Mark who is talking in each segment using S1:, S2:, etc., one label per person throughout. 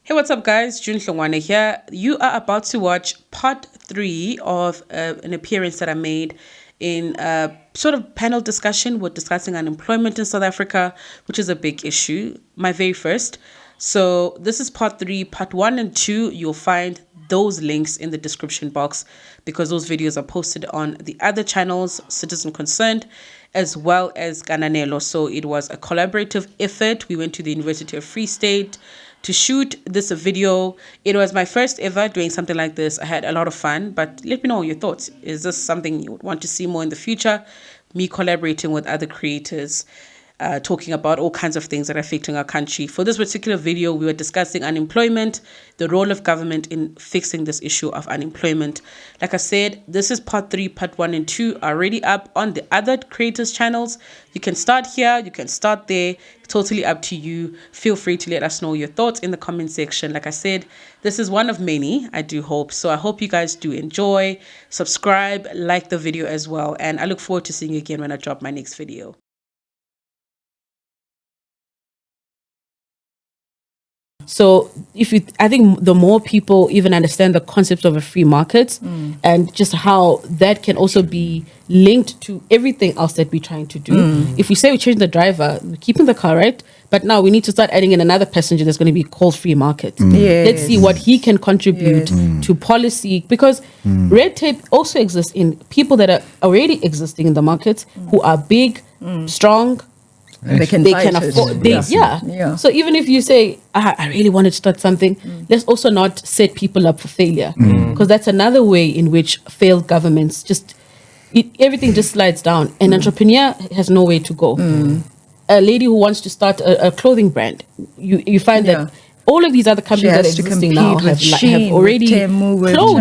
S1: Hey, what's up, guys? June Hlongwane here. You are about to watch part 3 of an appearance that I made in a sort of panel discussion. We're discussing unemployment in South Africa, which is a big issue, my very first. So this is part 3. Part 1 and 2, you'll find those links in the description box because those videos are posted on the other channels, Citizen Concerned, as well as Kananelo. So it was a collaborative effort. We went to the University of Free State to shoot this video. It was my first ever doing something like this. I had a lot of fun, but let me know your thoughts. Is this something you would want to see more in the future? Me collaborating with other creators, talking about all kinds of things that are affecting our country. For this particular video, we were discussing unemployment, the role of government in fixing this issue of unemployment. Like I said, this is part 3, part 1 and 2 are already up on the other creators' channels. You can start here, you can start there. Totally up to you. Feel free to let us know your thoughts in the comment section. Like I said, this is one of many, I do hope. So I hope you guys do enjoy. Subscribe, like the video as well. And I look forward to seeing you again when I drop my next video. So I think the more people even understand the concept of a free market and just how that can also be linked to everything else that we're trying to do. If we say we change the driver, we're keeping the car, right? But now we need to start adding in another passenger that's going to be called free market. Yes. Let's see what he can contribute to policy, because red tape also exists in people that are already existing in the market who are big, strong. They can afford. So even if you say, I really want to start something, let's also not set people up for failure, because that's another way in which failed governments everything just slides down. An entrepreneur has no way to go. A lady who wants to start a clothing brand, you find that all of these other companies that are existing now have already closed.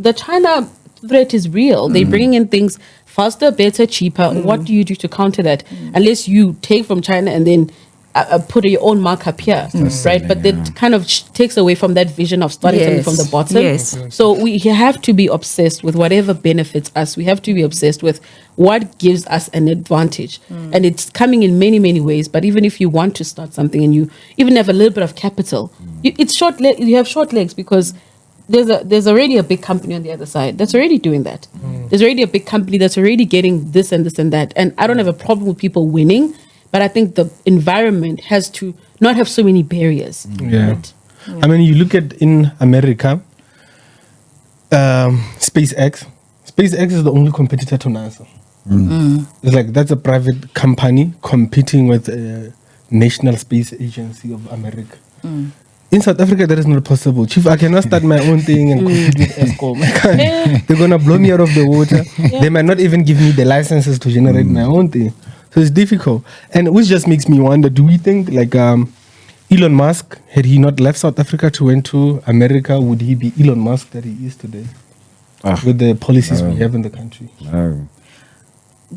S1: The China threat is real. They're bringing in things faster, better, cheaper. What do you do to counter that? Unless you take from China and then put your own mark up here, right? But that kind of takes away from that vision of starting something from the bottom. So we have to be obsessed with whatever benefits us. We have to be obsessed with what gives us an advantage. And it's coming in many, many ways. But even if you want to start something and you even have a little bit of capital, you have short legs, because there's already a big company on the other side that's already doing that. There's already a big company that's already getting this and this and that. And I don't have a problem with people winning, but I think the environment has to not have so many barriers. Right?
S2: I mean, you look at in America, SpaceX is the only competitor to NASA. It's like that's a private company competing with a National Space Agency of America. In South Africa, that is not possible. Chief, I cannot start my own thing and compete with ESCOM. They're going to blow me out of the water. They might not even give me the licenses to generate my own thing. So it's difficult. And which just makes me wonder, do we think like Elon Musk, had he not left South Africa to went to America, would he be Elon Musk that he is today? With the policies we have in the country?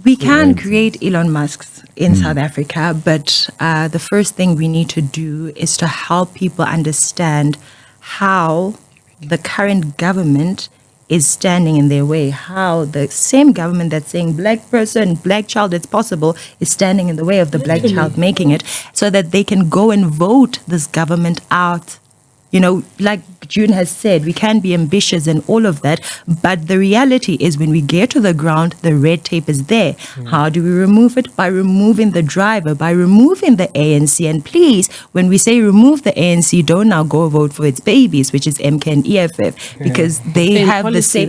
S3: We can create Elon Musks in South Africa, but the first thing we need to do is to help people understand how the current government is standing in their way, how the same government that's saying black person, black child, it's possible, is standing in the way of the black child making it, so that they can go and vote this government out. You know, like June has said, we can be ambitious and all of that, but the reality is when we get to the ground, the red tape is there. How do we remove it? By removing the driver, by removing the ANC. And please, when we say remove the ANC, don't now go vote for its babies, which is MK and EFF, because they have the same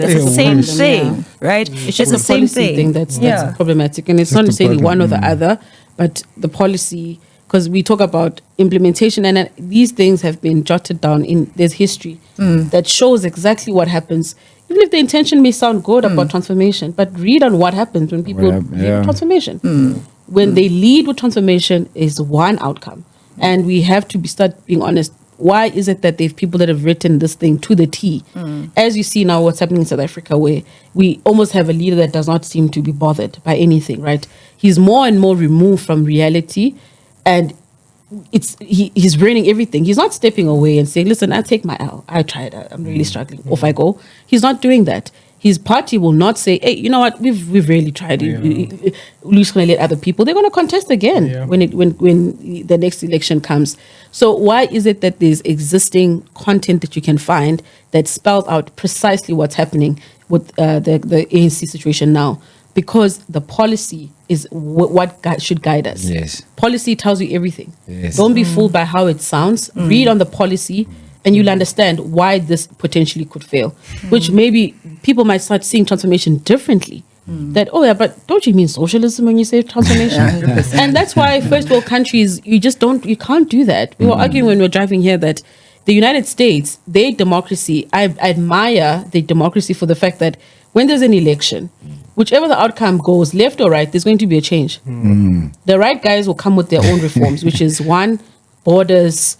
S3: thing, right?
S1: It's just the same thing that's problematic. And it's not necessarily one or the other, but the policy. Because we talk about implementation, and these things have been jotted down there's history that shows exactly what happens. Even if the intention may sound good about transformation, but read on what happens when people lead with transformation. When they lead with transformation is one outcome. And we have to start being honest. Why is it that they have people that have written this thing to the T? As you see now what's happening in South Africa, where we almost have a leader that does not seem to be bothered by anything, right? He's more and more removed from reality. And he's ruining everything. He's not stepping away and saying, listen, I take my L. I tried. I'm really struggling. Off I go. He's not doing that. his party will not say, hey, you know what, we've really tried it. Who's going to let other people? They're going to contest again when the next election comes. So why is it that there's existing content that you can find that spells out precisely what's happening with the ANC situation now? Because the policy is what should guide us.
S4: Yes.
S1: Policy tells you everything.
S4: Yes.
S1: Don't be fooled by how it sounds. Read on the policy and you'll understand why this potentially could fail. Which maybe people might start seeing transformation differently. That, oh yeah, but don't you mean socialism when you say transformation? And that's why first world countries, you can't do that. We were arguing when we were driving here that the United States, their democracy, I admire the democracy for the fact that when there's an election, whichever the outcome goes, left or right, there's going to be a change. The right guys will come with their own reforms, which is one, borders,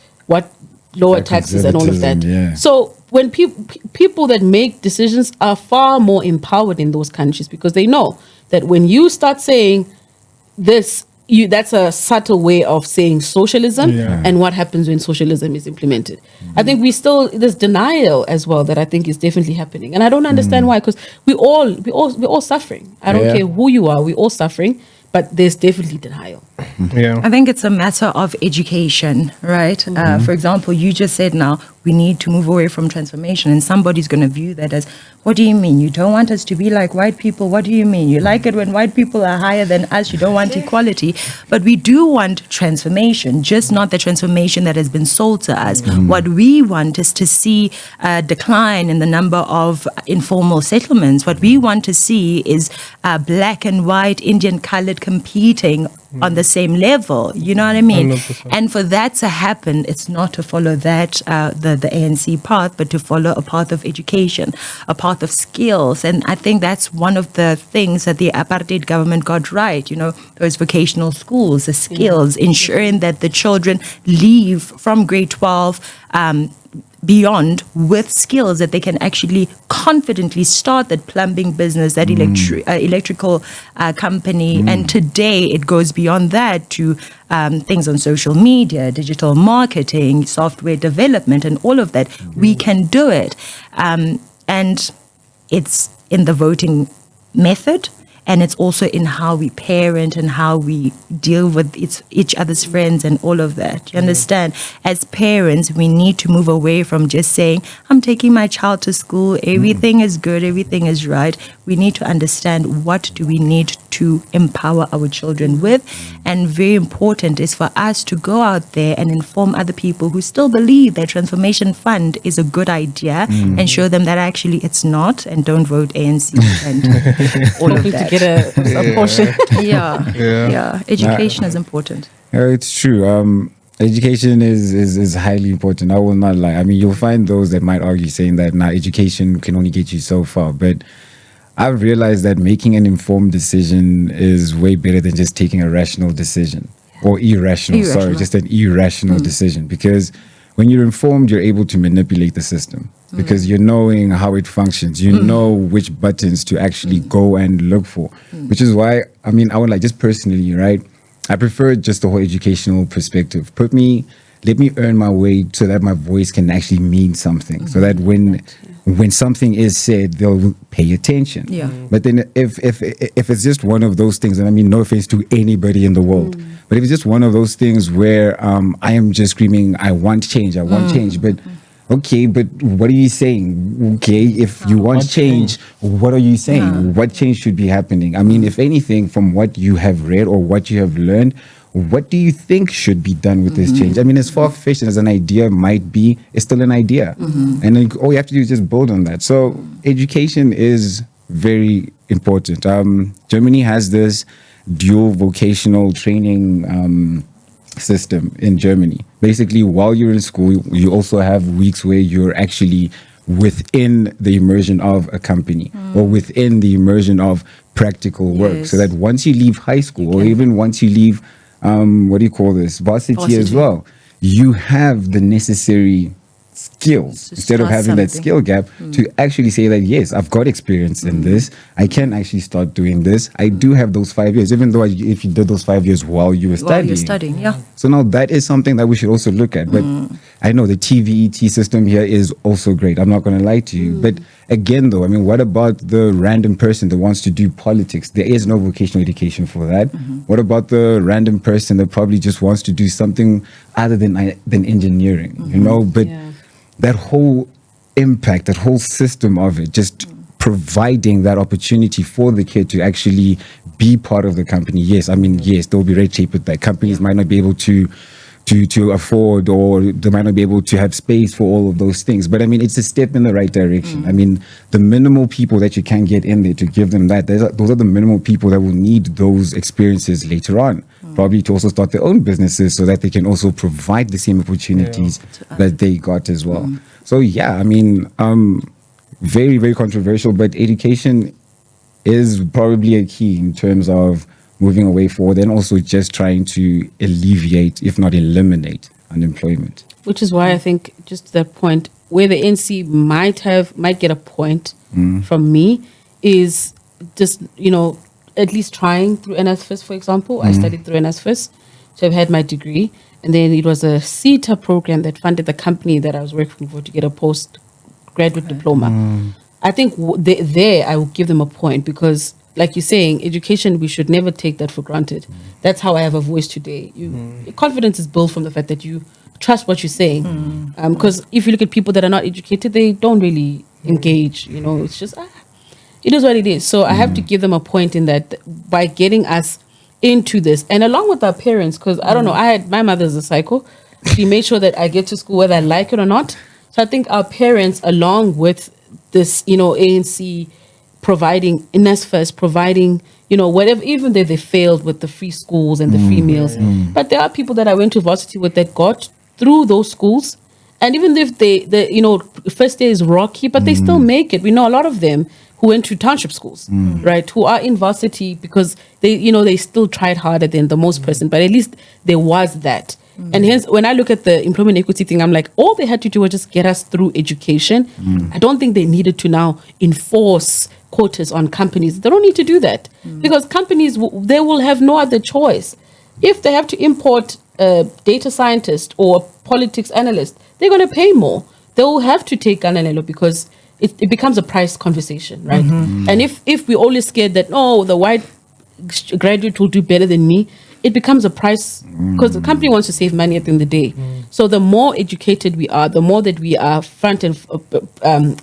S1: lower taxes and all of that.
S4: Yeah.
S1: So when people that make decisions are far more empowered in those countries because they know that when you start saying this, that's a subtle way of saying socialism and what happens when socialism is implemented. I think there's denial as well that I think is definitely happening. And I don't understand why, because we're all suffering. I don't care who you are, we're all suffering, but there's definitely denial.
S3: I think it's a matter of education, right? For example, you just said now we need to move away from transformation, and somebody's going to view that as, what do you mean? You don't want us to be like white people? What do you mean? You like it when white people are higher than us? You don't want equality? But we do want transformation, just not the transformation that has been sold to us. What we want is to see a decline in the number of informal settlements. What we want to see is black and white, Indian colored competing on the same level, you know what I mean?
S2: 100%.
S3: And for that to happen, it's not to follow that the ANC path, but to follow a path of education, a path of skills. And I think that's one of the things that the apartheid government got right, you know, those vocational schools, the skills, ensuring that the children leave from grade 12 beyond with skills that they can actually confidently start that plumbing business, that electrical company. And today it goes beyond that to things on social media, digital marketing, software development, and all of that. We can do it. And it's in the voting method. And it's also in how we parent and how we deal with each other's friends and all of that. You understand? As parents, we need to move away from just saying, I'm taking my child to school, everything is good, everything is right. We need to understand what do we need to empower our children with. And very important is for us to go out there and inform other people who still believe that Transformation Fund is a good idea and show them that actually it's not, and don't vote ANC and all of that.
S1: To get a portion.
S3: Education is important.
S4: It's true. Education is highly important. I will not lie. I mean, you'll find those that might argue saying that now education can only get you so far. But I've realized that making an informed decision is way better than just taking a rational decision or irrational. Sorry, just an irrational decision. Because when you're informed, you're able to manipulate the system because you're knowing how it functions. You know which buttons to actually go and look for, which is why, I mean, I would like, just personally, right? I prefer just the whole educational perspective. Let me earn my way so that my voice can actually mean something, so that when something is said, they'll pay attention. But then if it's just one of those things, and I mean, no offense to anybody in the world, but if it's just one of those things where I am just screaming, I want change, but okay, but what are you saying? Okay, if you want change, what are you saying? What change should be happening? I mean, if anything, from what you have read or what you have learned, what do you think should be done with this change? I mean, as far-fetched as an idea might be, it's still an idea. And then all you have to do is just build on that. So education is very important. Germany has this dual vocational training system in Germany. Basically, while you're in school, you also have weeks where you're actually within the immersion of a company or within the immersion of practical work. So that once you leave high school or even once you leave varsity as well, you have the necessary skills instead of
S3: start
S4: having that
S3: something.
S4: skill gap, to actually say that, yes, I've got experience in this. I can actually start doing this. I do have those 5 years, even though if you did those 5 years while you were
S3: While
S4: studying.
S3: you're studying, yeah.
S4: So now that is something that we should also look at. But I know the TVET system here is also great. I'm not going to lie to you. But again, though, I mean, what about the random person that wants to do politics? There is no vocational education for that. What about the random person that probably just wants to do something other than engineering, you know? But
S1: Yeah.
S4: that whole impact, that whole system of it, just providing that opportunity for the kid to actually be part of the company. Yes, I mean, yes, there will be red tape with that. Companies might not be able to afford, or they might not be able to have space for all of those things. But I mean, it's a step in the right direction. I mean, the minimal people that you can get in there to give them that, those are the minimal people that will need those experiences later on, probably to also start their own businesses so that they can also provide the same opportunities that they got as well. So yeah, I mean, very, very controversial, but education is probably a key in terms of moving away forward, and also just trying to alleviate, if not eliminate, unemployment.
S1: Which is why I think, just to that point, where the NC might get a point from me is just, you know, at least trying through NSFIS, for example. I studied through NSFIS, so I've had my degree. And then it was a CETA program that funded the company that I was working for to get a postgraduate diploma. I think there I will give them a point, because like you're saying, education, we should never take that for granted. That's how I have a voice today. Confidence is built from the fact that you trust what you're saying. Because if you look at people that are not educated, they don't really engage. You know, it's just, it is what it is. So I have to give them a point in that, by getting us into this, and along with our parents, because I don't know, my mother's a psycho. She made sure that I get to school whether I like it or not. So I think our parents, along with this, you know, ANC providing, NSFIS providing, you know, whatever, even though they failed with the free schools and the free meals. But there are people that I went to varsity with that got through those schools. And even if they you know, first day is rocky, but they still make it. We know a lot of them who went to township schools, right, who are in varsity because they, you know, they still tried harder than the most person, but at least there was that. And hence, when I look at the employment equity thing, I'm like, all they had to do was just get us through education. I don't think they needed to now enforce quotas on companies. They don't need to do that, because companies, they will have no other choice. If they have to import a data scientist or a politics analyst, they're going to pay more. They will have to take Kananelo, because it becomes a price conversation, right? And if we're always scared that, oh, the white graduate will do better than me, it becomes a price, because the company wants to save money at the end of the day. So the more educated we are, the more that we are front and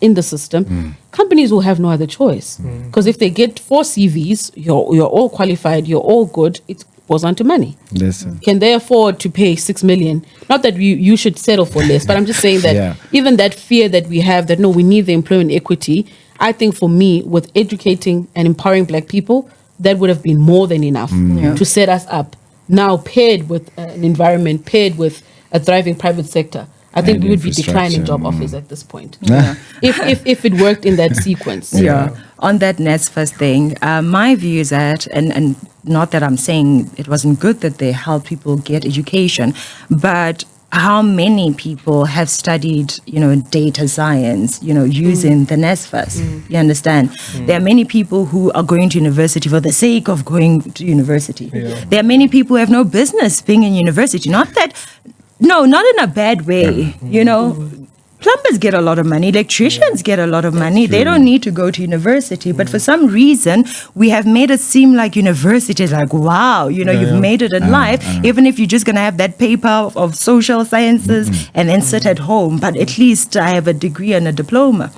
S1: in the system, companies will have no other choice. Because if they get 4 CVs, you're all qualified, you're all good, it goes on to money.
S4: Listen.
S1: Can they afford to pay 6 million? Not that you should settle for less, but I'm just saying that even that fear that we have that, no, we need the employment equity, I think for me, with educating and empowering Black people, that would have been more than enough to set us up. Now, paired with an environment, paired with a thriving private sector, I think we would be declining job offers at this point. If it worked in that sequence.
S3: On that NSFIS thing, my view is that, and not that I'm saying it wasn't good that they helped people get education, but how many people have studied, you know, data science, you know, using the NSFIS? You understand? There are many people who are going to university for the sake of going to university. There are many people who have no business being in university. Not in a bad way, you know. Plumbers get a lot of money, electricians get a lot of money. They don't need to go to university. But for some reason, we have made it seem like university is like, wow, you know, you've made it in life, even if you're just going to have that paper of social sciences and then sit at home. But at least I have a degree and a diploma.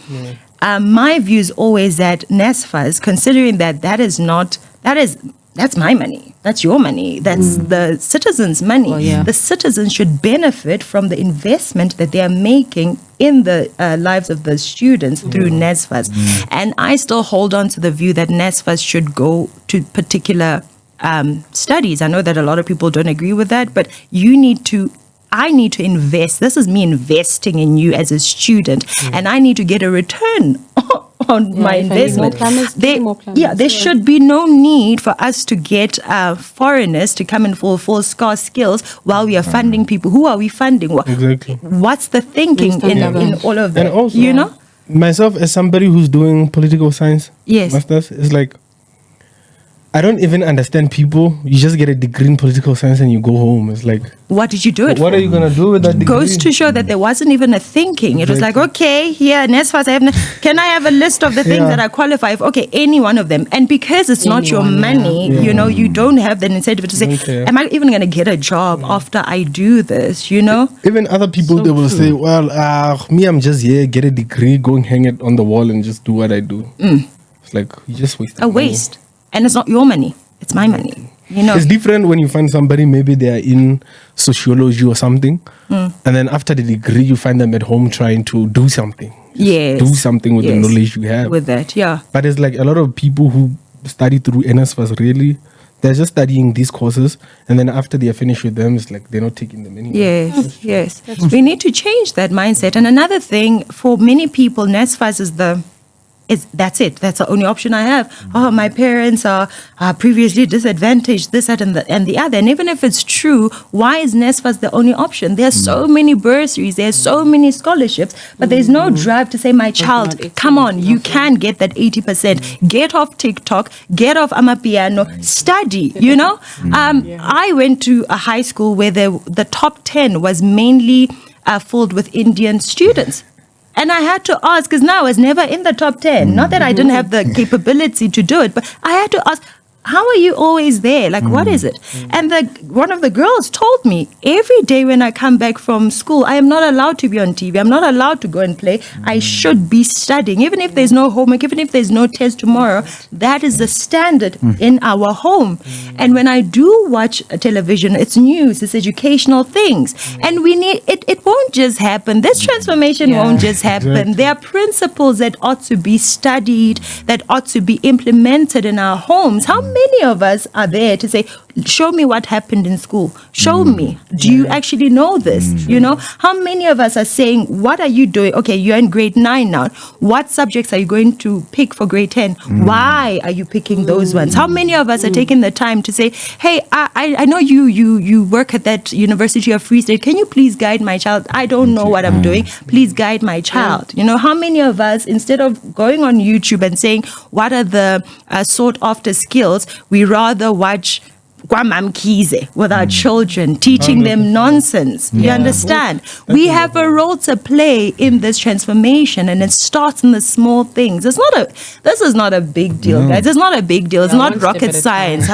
S3: My view is always that NSFIS, considering that's my money. That's your money. That's the citizens' money. The citizens should benefit from the investment that they are making in the lives of the students through NSFIS. And I still hold on to the view that NSFIS should go to particular studies. I know that a lot of people don't agree with that, but I need to invest. This is me investing in you as a student, and I need to get a return on my
S1: if I need more
S3: investment.
S1: plumbers, give me more plumbers.
S3: There should be no need for us to get foreigners to come and full scarce skills while we are funding people. Who are we funding?
S2: Exactly.
S3: What's the thinking in all of that?
S2: And also,
S3: you know?
S2: myself as somebody who's doing political science,
S3: Yes.
S2: masters, it's like I don't even understand people. You just get a degree in political science and you go home. It's like,
S3: What did you do it
S2: what
S3: for?
S2: are you gonna do with that degree?
S3: Goes to show that there wasn't even a thinking. It was like, okay, here, and as far as can I have a list of the things
S2: Yeah.
S3: that I qualify for? Okay, any one of them. And because it's not your money, you know, you don't have that incentive to say,
S2: Okay.
S3: am I even going to get a job after I do this, you know?
S2: Even other people, they will say, well, me, I'm just here, get a degree, go and hang it on the wall and just do what I do. It's like, you just waste
S3: A waste. And it's not your money. It's my money, you know?
S2: It's different when you find somebody, maybe they are in sociology or something, and then after the degree, you find them at home trying to do something.
S3: Yes.
S2: Do something with the knowledge you have.
S3: With that, yeah.
S2: But it's like a lot of people who study through NSFAS, really, they're just studying these courses, and then after they are finished with them, it's like they're not taking them anymore.
S3: Yes. We need to change that mindset. And another thing, for many people, NSFAS is that's it. That's the only option I have. Oh, my parents are previously disadvantaged, this, that, and the other. And even if it's true, why is NSFAS the only option? There are so many bursaries, there's so many scholarships, but there's no drive to say, my child, come on, you can get that 80%. Get off TikTok, get off Amapiano, study, you know? I went to a high school where the top 10 was mainly filled with Indian students. And I had to ask, because now I was never in the top 10. Not that I didn't have the capability to do it, but I had to ask, how are you always there? Like, what is it? And one of the girls told me, every day when I come back from school, I am not allowed to be on TV. I'm not allowed to go and play. I should be studying. Even if there's no homework, even if there's no test tomorrow, that is the standard in our home. And when I do watch television, it's news, it's educational things. And we need, it won't just happen. This transformation won't just happen.
S2: Exactly.
S3: There are principles that ought to be studied, that ought to be implemented in our homes. How many of us are there to say, show me what happened in school? Show me. Do you actually know this? You know, how many of us are saying, what are you doing? Okay, you're in grade 9 now. What subjects are you going to pick for grade 10? Why are you picking those ones? How many of us are taking the time to say, hey, I know you work at that University of Free State. Can you please guide my child? I don't know what I'm doing. Please guide my child. You know, how many of us, instead of going on YouTube and saying, what are the sought after skills, we rather watch Kwamam Kize with our children, teaching them nonsense. You understand? We have a role to play in this transformation, and it starts in the small things. This is not a big deal, guys. It's not a big deal. It's not
S1: one step
S3: rocket
S1: at a
S3: science.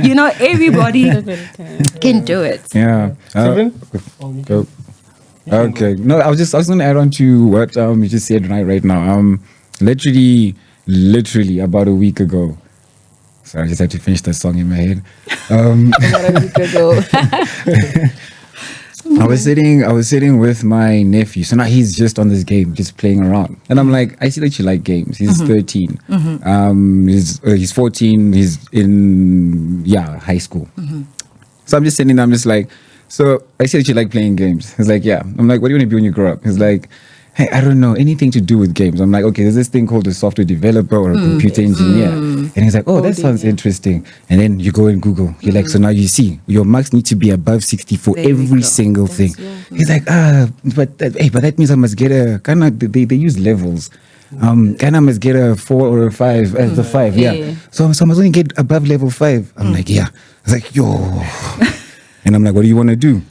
S3: You know, everybody can do it.
S4: Yeah.
S2: Steven?
S4: Go. Okay. No, I was going to add on to what you just said right now. Literally about a week ago. Sorry, I just had to finish that song in my head. I was sitting with my nephew. So now he's just on this game, just playing around. And I'm like, I see that you like games. He's 13. He's 14. He's in high school. So I'm just sitting there, I'm just like, so I see that you like playing games. He's like, yeah. I'm like, what do you want to be when you grow up? He's like, hey, I don't know, anything to do with games. I'm like, okay, there's this thing called a software developer or a computer engineer. And he's like, oh, that sounds interesting. And then you go and Google. You're like, so now you see, your marks need to be above 60 for every single thing. He's like, but that means I must get they use levels. I must get a 4 or a 5 as the 5. Yeah. So I must only get above level 5. I'm like, yeah. I was like, yo. And I'm like, what do you want to do?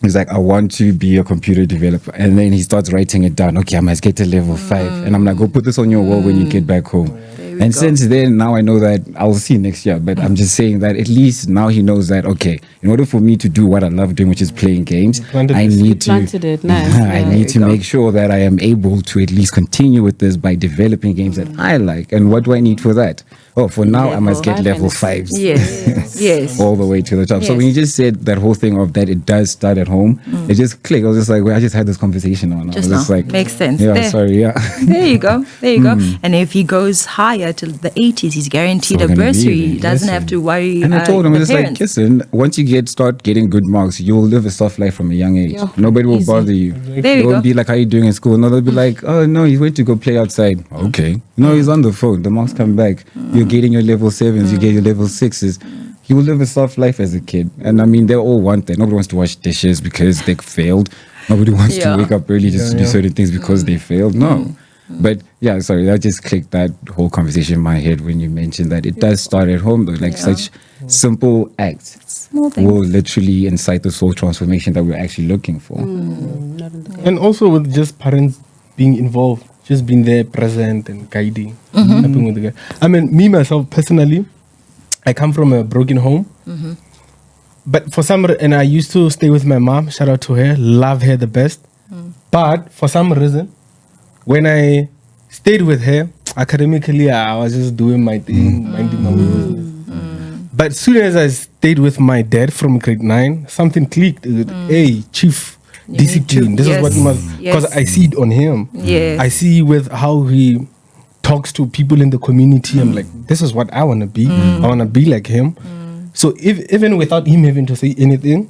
S4: He's like, I want to be a computer developer. And then he starts writing it down. Okay, I must get to level 5. And I'm like, go put this on your wall when you get back home. And since then, now I know that I'll see next year. But I'm just saying that at least now he knows that, okay, in order for me to do what I love doing, which is playing games, I need to make sure that I am able to at least continue with this by developing games that I like. And what do I need for that? Oh, for now, I must get level 5s.
S3: Yes.
S4: All the way to the top. So when you just said that whole thing of that it does start at home, it just clicked. I was just like, well, I just had this conversation on.
S3: Just
S4: I was just like,
S3: makes sense.
S4: Yeah, sorry, yeah.
S3: There you go. And if he goes higher, there till the 80s. He's guaranteed
S4: So
S3: a
S4: gonna be
S3: bursary.
S4: there.
S3: He doesn't have to worry.
S4: And I told him,
S3: the
S4: it's like,
S3: parents.
S4: listen, once you start getting good marks, you'll live a soft life from a young age.
S1: Yeah.
S4: Nobody will
S1: Easy.
S4: bother you.
S3: There
S4: They
S3: you
S4: won't
S3: go.
S4: be like, how you doing in school? No, they'll be like, oh, no, he went to go play outside. Okay. No, he's on the phone. The marks come back. You're getting your level 7s, you get your level 6s. He will live a soft life as a kid. And I mean, they all want that. Nobody wants to wash dishes because they failed. Nobody wants
S3: Yeah.
S4: to wake up early just to do certain things because they failed. No. But yeah, sorry, that just clicked that whole conversation in my head when you mentioned that it does start at home though. Like such simple acts
S3: Small things.
S4: will literally incite the soul transformation that we're actually looking for.
S2: And also with just parents being involved, just being there, present and guiding, helping with the guy. I mean, me myself personally, I come from a broken home. But for some and I used to stay with my mom. Shout out to her, love her the best. But for some reason, when I stayed with her, academically, I was just doing my thing, minding my business. But as soon as I stayed with my dad from grade 9, something clicked. Hey, chief,
S3: You need
S2: discipline.
S3: to-
S2: This is what you
S3: yes,
S2: must, because
S3: yes.
S2: I see it on him.
S3: Yes.
S2: I see with how he talks to people in the community. I'm like, this is what I want to be. I want to be like him. So even without him having to say anything,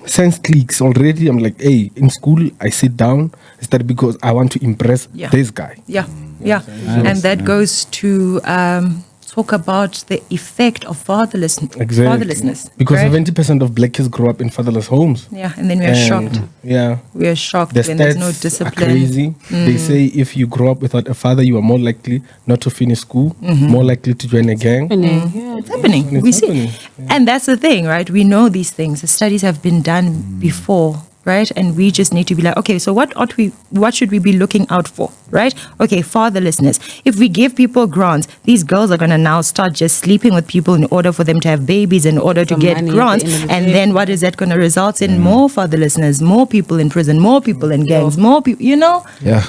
S2: sense clicks already. I'm like, hey, in school, I sit down. Is that because I want to impress
S3: Yeah.
S2: this guy?
S3: Yeah, yeah. And that goes to talk about the effect of fatherlessness.
S2: Because
S3: right?
S2: 70% of black kids grow up in fatherless homes.
S3: Yeah, and then we are
S2: And,
S3: shocked.
S2: Yeah.
S3: We are shocked
S2: The
S3: when there's no
S2: stats
S3: discipline.
S2: are crazy. They say if you grow up without a father, you are more likely not to finish school, more likely to join a gang.
S1: Yeah.
S3: It's happening.
S2: It's
S3: We see,
S2: happening.
S3: and that's the thing, right? We know these things. The studies have been done before, right? And we just need to be like, okay, so what should we be looking out for, right? Okay, fatherlessness. If we give people grants, these girls are gonna now start just sleeping with people in order for them to have babies, in order to
S1: Some
S3: get
S1: money at the
S3: grants,
S1: end of the
S3: and
S1: day.
S3: then what is that gonna result in? More fatherlessness, more people in prison, more people in gangs, more people. You know?
S4: Yeah.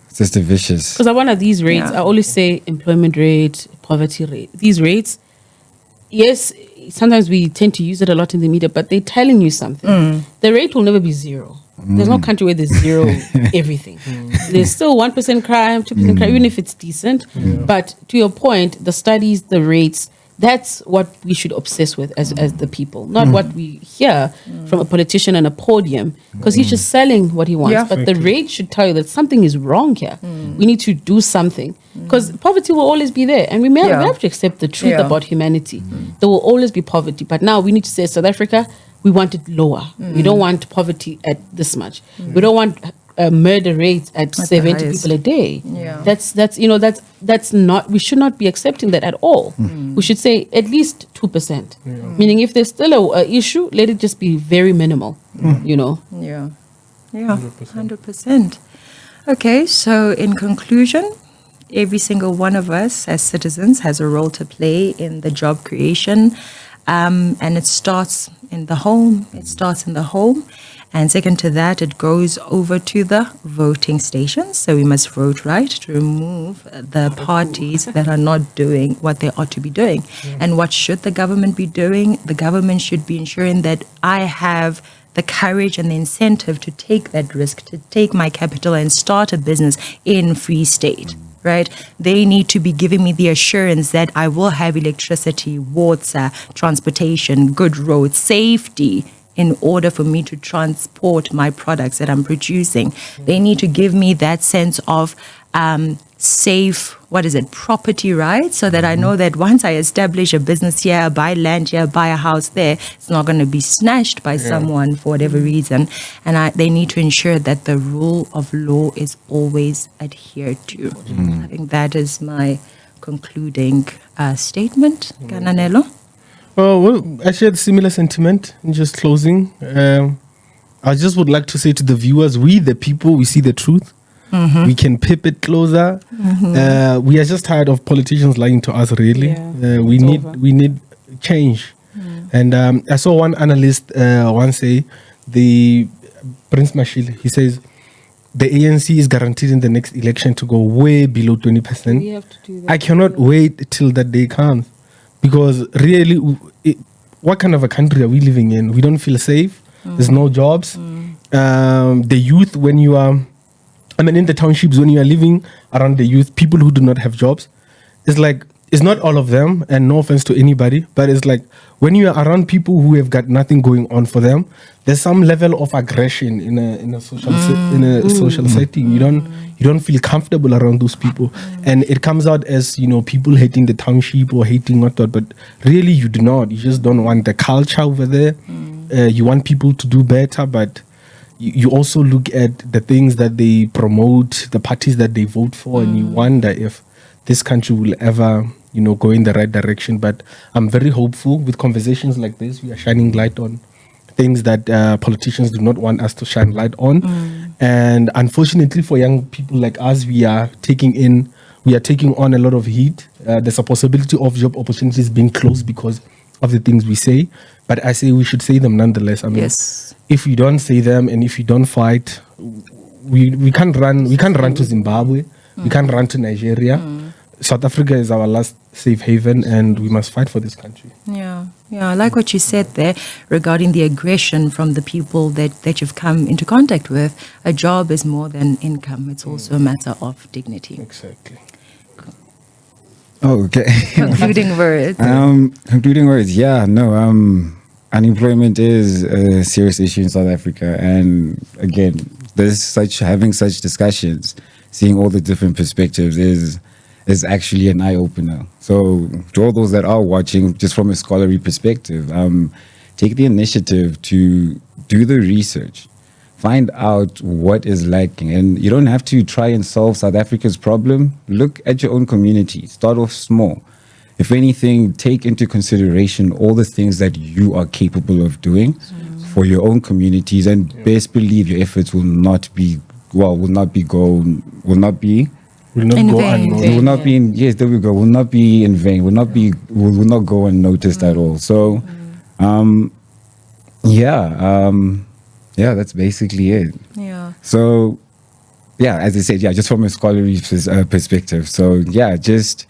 S4: It's just a vicious.
S1: Because I one of these rates,
S3: Yeah.
S1: I always say employment rate, poverty rate. These rates, yes, sometimes we tend to use it a lot in the media, but they're telling you something. The rate will never be zero. There's no country where there's zero everything. There's still 1% crime, 2% crime, even if it's decent. But to your point, the studies, the rates, that's what we should obsess with as the people, not what we hear from a politician on a podium, because he's just selling what he wants.
S3: Yeah.
S1: But the rate should tell you that something is wrong here. We need to do something, because poverty will always be there, and we have to accept the truth
S3: Yeah.
S1: about humanity. There will always be poverty, but now we need to say, South Africa, we want it lower. We don't want poverty at this much. We don't want murder rates at
S3: the
S1: 70
S3: highest.
S1: people a day.
S3: Yeah.
S1: That's not, we should not be accepting that at all. We should say at least 2%. Meaning if there's still a issue, let it just be very minimal, you know.
S3: Yeah. Yeah. 100%. Okay, so in conclusion, every single one of us as citizens has a role to play in the job creation. And it starts in the home. And second to that, it goes over to the voting stations. So we must vote right to remove the parties that are not doing what they ought to be doing. And what should the government be doing? The government should be ensuring that I have the courage and the incentive to take that risk, to take my capital and start a business in Free State. Right? They need to be giving me the assurance that I will have electricity, water, transportation, good roads, safety in order for me to transport my products that I'm producing. They need to give me that sense of safe, property rights, so that I know that once I establish a business here, buy land here, buy a house there, it's not going to be snatched by someone for whatever reason. And they need to ensure that the rule of law is always adhered to. I think that is my concluding statement. Kananelo?
S2: Well, I shared similar sentiment in just closing. I just would like to say to the viewers, we the people, we see the truth. We can pip it closer. We are just tired of politicians lying to us, really.
S1: Yeah,
S2: we need change. And I saw one analyst once say, Prince Mashil, he says, the ANC is guaranteed in the next election to go way below 20%.
S1: We have to do that.
S2: I cannot wait till that day comes. Because really, what kind of a country are we living in? We don't feel safe. There's no jobs. The youth, when you are, in the townships, when you are living around the youth, people who do not have jobs, it's like it's not all of them, and no offense to anybody, but it's like when you are around people who have got nothing going on for them, there's some level of aggression in a social setting. You don't feel comfortable around those people, and it comes out as people hating the township or hating whatnot. But really, you do not. You just don't want the culture over there. You want people to do better, but you also look at the things that they promote, the parties that they vote for, and you wonder if this country will ever go in the right direction. But I'm very hopeful with conversations like this. We are shining light on things that politicians do not want us to shine light on. And unfortunately for young people like us, we are taking on a lot of heat. There's a possibility of job opportunities being closed because of the things we say. But I say we should say them nonetheless. I mean,
S3: Yes.
S2: if we don't say them and if we don't fight, we can't run. We can't run to Zimbabwe. We can't run to Nigeria. South Africa is our last safe haven, and we must fight for this country.
S3: Yeah, I like what you said there regarding the aggression from the people that you've come into contact with. A job is more than income. It's also a matter of dignity.
S2: Exactly.
S4: Oh, okay.
S3: Concluding words.
S4: Concluding words. Yeah, no. Unemployment is a serious issue in South Africa, and again, having such discussions, seeing all the different perspectives is actually an eye opener. So, to all those that are watching, just from a scholarly perspective, take the initiative to do the research, find out what is lacking, and you don't have to try and solve South Africa's problem. Look at your own community. Start off small. If anything, take into consideration all the things that you are capable of doing for your own communities, and best believe your efforts will not be
S3: In vain.
S4: will not be in, yes, there we go, will not be in vain, will not go unnoticed at all. So that's basically it.
S3: Yeah.
S4: So as I said, just from a scholarly perspective, so just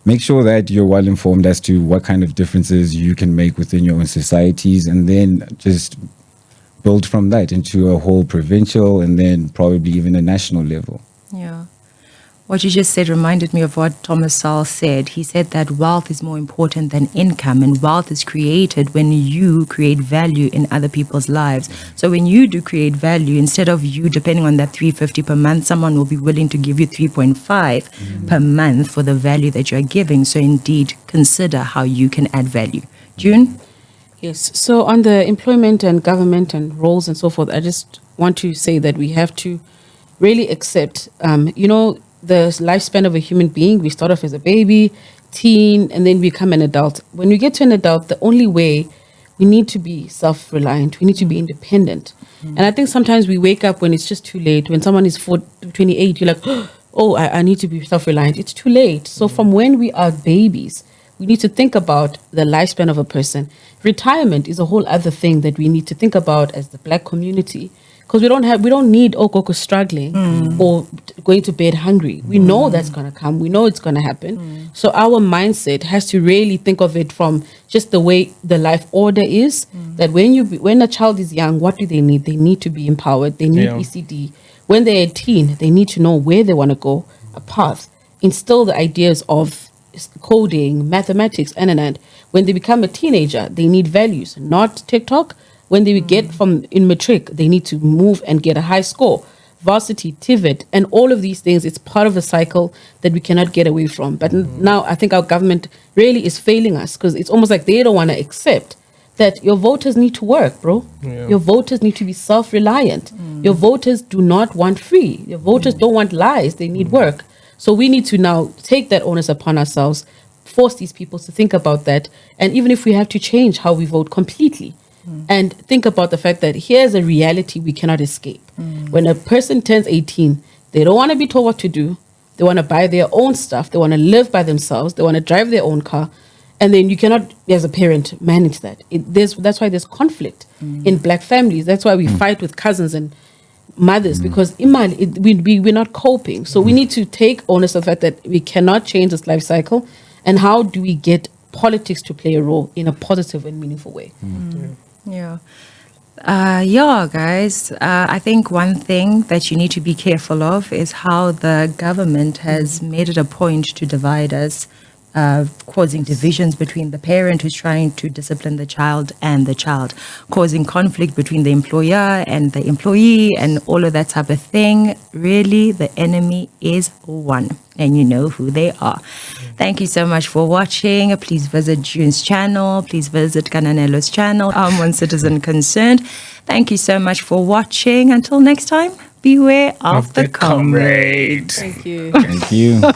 S4: make sure that you're well informed as to what kind of differences you can make within your own societies, and then just build from that into a whole provincial and then probably even a national level.
S3: Yeah. What you just said reminded me of what Thomas Sowell said. He said that wealth is more important than income, and wealth is created when you create value in other people's lives. So when you do create value, instead of you depending on that $350 per month, someone will be willing to give you $3.5 per month for the value that you're giving. So indeed, consider how you can add value. June?
S1: Yes. So on the employment and government and roles and so forth, I just want to say that we have to really accept, the lifespan of a human being. We start off as a baby, teen, and then become an adult. When we get to an adult, the only way, we need to be self-reliant. We need to be independent. And I think sometimes we wake up when it's just too late. When someone is 28, you're like, oh, I need to be self-reliant. It's too late. So from when we are babies, we need to think about the lifespan of a person. Retirement is a whole other thing that we need to think about as the Black community. Because we don't need Okoko struggling or going to bed hungry. We know that's going to come. We know it's going to happen. So our mindset has to really think of it from just the way the life order is. That when a child is young, what do they need? They need to be empowered. They need ECD. When they're a teen, they need to know where they want to go, a path. Instill the ideas of coding, mathematics, and. When they become a teenager, they need values, not TikTok. When they get in matric, they need to move and get a high score. Varsity, TVET, and all of these things, it's part of a cycle that we cannot get away from. But now I think our government really is failing us, because it's almost like they don't want to accept that your voters need to work, bro. Yeah. Your voters need to be self-reliant. Your voters do not want free. Your voters don't want lies. They need work. So we need to now take that onus upon ourselves, force these people to think about that. And even if we have to change how we vote completely, and think about the fact that here's a reality we cannot escape. When a person turns 18, they don't want to be told what to do. They want to buy their own stuff. They want to live by themselves. They want to drive their own car. And then you cannot, as a parent, manage that. That's why there's conflict in Black families. That's why we fight with cousins and mothers, because we're not coping. So we need to take ownership of the fact that we cannot change this life cycle. And how do we get politics to play a role in a positive and meaningful way?
S3: Yeah. Guys, I think one thing that you need to be careful of is how the government has made it a point to divide us causing divisions between the parent who's trying to discipline the child, causing conflict between the employer and the employee, and all of that type of thing. Really, the enemy is one, and you know who they are. Thank you so much for watching. Please visit June's channel. Please visit Kananelo's channel, One Citizen Concerned. Thank you so much for watching. Until next time, beware of the comrade.
S1: Thank you.
S4: Thank you.